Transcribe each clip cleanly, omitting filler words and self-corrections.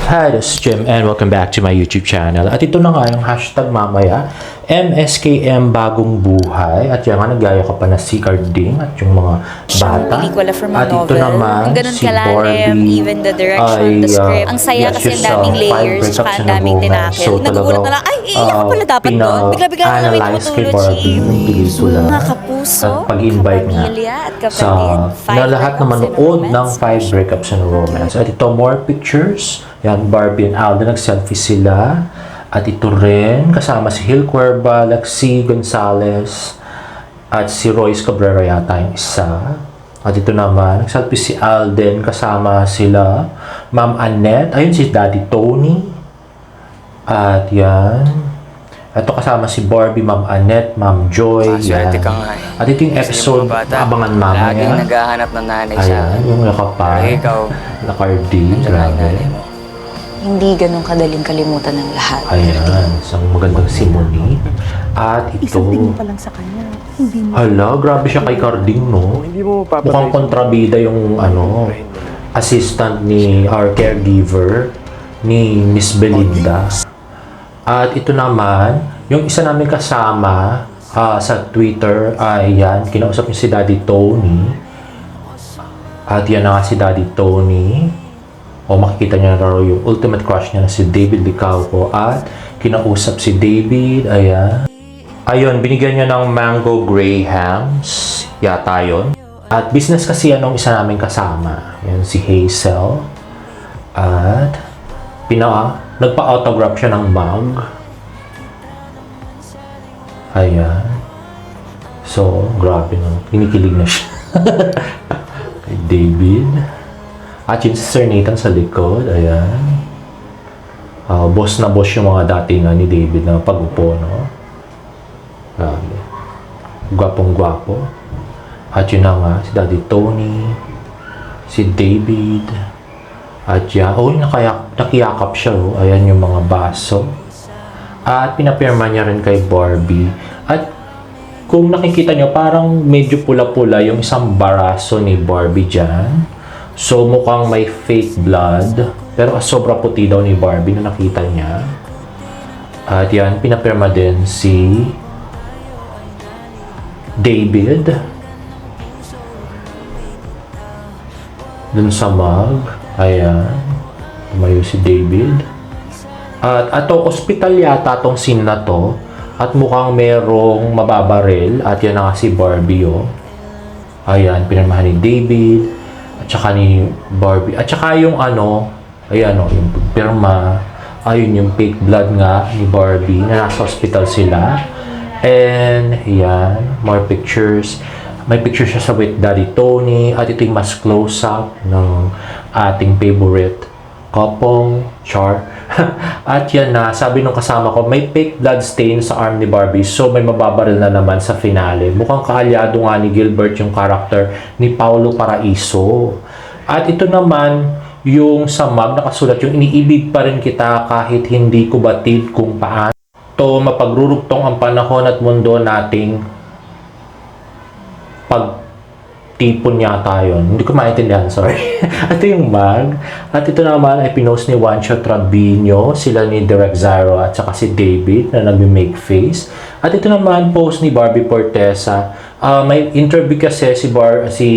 Hi, this is Jim and welcome back to my YouTube channel. At ito na nga yung hashtag mamaya, MSKM Bagong Buhay. At yan nga, nagyaya ka pa na si Carding at yung mga bata. Pelikula from a at ito novel. naman, Ang ganun si kalalim, Barbie even the direction, the script. Ang saya kasi ang daming layers, tsaka ang daming tinakil. Nagugulat na lang, ay, iiyak ka pala dapat doon. Bigla-bigla na lang may analyze kay tumutulog, Barbie Chief. yung pelikula. Mga kapuso, At pag-invite nga kapamilya, at kapatid. sa na lahat na manood ng 5 breakups in a romance. At ito, more pictures. Yan, Barbie and Alden, nag-selfie sila. At ito rin, kasama si Hil Cuerva, Lexi Gonzalez, at si Royce Cabrera yata yung isa. At ito naman, nag-selfie si Alden, kasama sila Ma'am Annette, ayun si Daddy Tony. At yan. Ito kasama si Barbie, Ma'am Annette, Ma'am Joy. Yan. Ka nga eh. At ito yung episode, abangan mamaya. Laging naghahanap ng nanay siya. Ayan, yung nakapal. Pero ikaw, Nakardi, nanay grabe. mo. Hindi ganun kadaling kalimutan ng lahat. Ayan, isang magandang simony. At ito, Isang tingin pa lang sa kanya. Hindi mo. hala, grabe siya kay Carding, no? Hindi mo papatay. Mukhang kontrabida yung, assistant ni our caregiver, ni Miss Belinda. At ito naman, yung isa namin kasama sa Twitter, ay yan, kinausap niya si Daddy Tony. At yan na nga si Daddy Tony. O makikita niya na raw yung ultimate crush niya na si David Licauco. At kinausap si David, ayan. Ayun, binigyan niya ng mango grahams, yata yun. At business kasi yan ng isa namin kasama. Yan si Hazel. At nagpa-autograph siya ng mug. Ayan. So, grabe na. Kinikilig na siya. Kay David. At yun si Sir Nathan sa likod. Ayan. Boss na boss yung mga datingan ni David na pag-upo, no? Grabe. Gwapong-gwapo. At yun na nga, si Daddy Tony, si David, at yan, nakiyakap siya, oh. Ayan yung mga baso. At pinapirma niya rin kay Barbie. At kung nakikita nyo, parang medyo pula-pula yung isang baraso ni Barbie dyan. So, mukhang may fake blood. Pero sobra puti daw ni Barbie na nakita niya. At yan, pinapirma din si David. Dun sa mug. Ayan. Tumayo si David. At ato, hospital yata tong scene na to. At mukhang merong mababaril. At yan na nga si Barbie, oh. Ayan, pinirmahan ni David. At saka ni Barbie. At saka yung ayan, oh, yung pirma. Ayun yung fake blood nga ni Barbie na nasa hospital sila. And, ayan, more pictures. May picture siya sa with Daddy Tony. At ito yung mas close-up ng ating favorite couple, Char. At yan na, sabi nung kasama ko, may fake blood stain sa arm ni Barbie. So, may mababaril na naman sa finale. Mukhang kaalyado nga ni Gilbert yung character ni Paulo Paraiso. At ito naman, yung sa mug, nakasulat yung iniibig pa rin kita kahit hindi ko batid kung paano. To mapagrurugtong ang panahon at mundo nating pagtipon yata yun. Hindi ko maintindihan, sorry. Ito yung mug. At ito naman ay pinost ni Juancho Trabino, sila ni Direk Zyro at saka si David na nag-make face. At ito naman post ni Barbie Portesa. May interview kasi si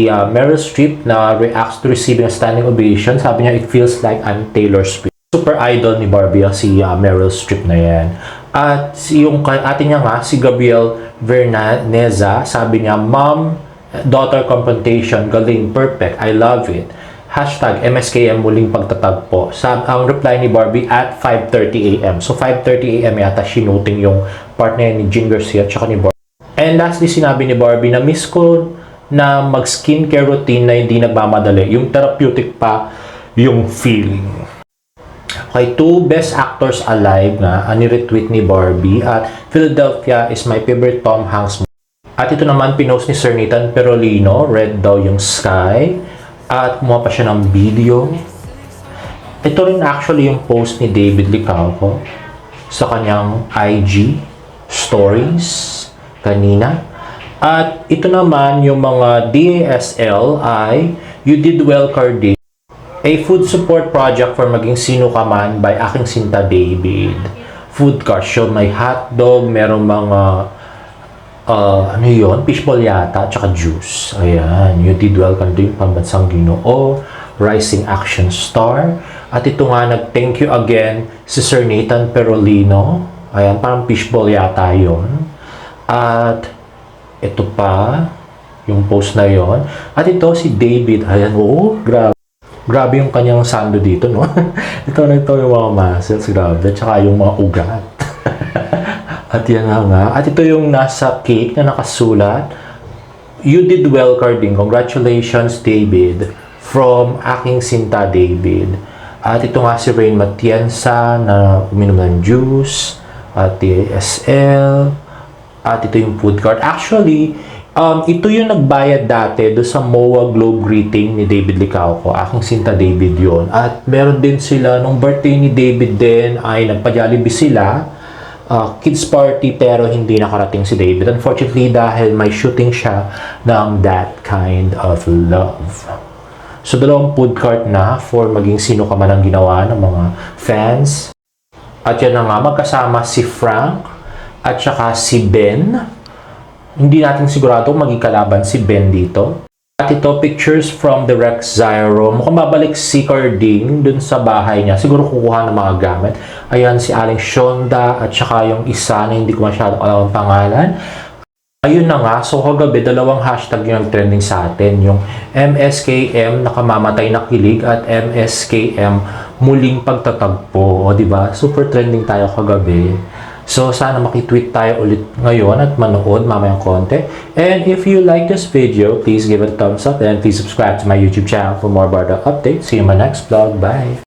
Meryl Streep na reacts to receiving a standing ovation. Sabi niya, it feels like I'm Taylor Swift. Super idol ni Barbie si Meryl Streep na yan. At yung ate niya nga, si Gabriel Vernaneza, sabi niya, Mom, daughter confrontation, galing, perfect, I love it. Hashtag MSKM muling pagtatagpo. Ang reply ni Barbie at 5:30 AM. So 5:30 AM yata sinuting yung partner ni Jean Garcia at saka ni Barbie. And lastly, sinabi ni Barbie na miss ko na mag-skincare routine na hindi nagmamadali. Yung therapeutic pa yung feeling. Okay, 2 best actors alive na ni-retweet ni Barbie at Philadelphia is my favorite Tom Hanks movie. At ito naman pinost ni Sir Nathan Perolino, red daw yung sky. At kumuha pa siya ng video. Ito rin actually yung post ni David Licauco sa kanyang IG stories kanina. At ito naman yung mga DASL ay You Did Well Carding. A food support project for maging sino ka man by aking Sinta David. Food cart show, may hotdog, merong mga ano yun, fishball yata, tsaka juice. Ayan, you did well ka din, Pambansang Ginoo, Rising Action Star. At ito nga, nag-thank you again si Sir Nathan Perolino. Ayan, parang fishball yata yun. At ito pa, yung post na yon. At ito si David. Ayan, oh, grabe. Grabe yung kanyang sando dito, no? ito yung mga muscles, grabe. Tsaka yung mga ugat. At yan nga. At ito yung nasa cake na nakasulat. You did well, Carding. Congratulations, David. From aking Sinta David. At ito nga si Rain Matienza na uminom ng juice. At TSL. At ito yung food cart. Actually, ito yung nagbayad dati do sa MOA Globe Greeting ni David Licauco. Aking Sinta David yon. At meron din sila, nung birthday ni David din, ay nagpa-Jollibee sila. Kids party pero hindi nakarating si David. Unfortunately, dahil may shooting siya ng That Kind of Love. So, dalawang food cart na for maging sino ka man ang ginawa ng mga fans. At yan na nga, magkasama si Frank at saka si Ben. Hindi natin sigurado maging kalaban si Ben dito. At ito, pictures from the Rex Zyro. Mukhang babalik si Carding dun sa bahay niya. Siguro kukuha ng mga gamit. Ayan, si Aling Shonda at saka yung isa na hindi ko masyadong alam ang pangalan. Ayun na nga. So, kagabi, dalawang hashtag yung trending sa atin. Yung MSKM, nakamamatay na kilig, at MSKM, muling pagtatagpo. O, diba? Super trending tayo kagabi. So, sana makitweet tayo ulit ngayon at manood mamayang konti. And if you like this video, please give it a thumbs up and please subscribe to my YouTube channel for more Barda updates. See you in my next vlog. Bye!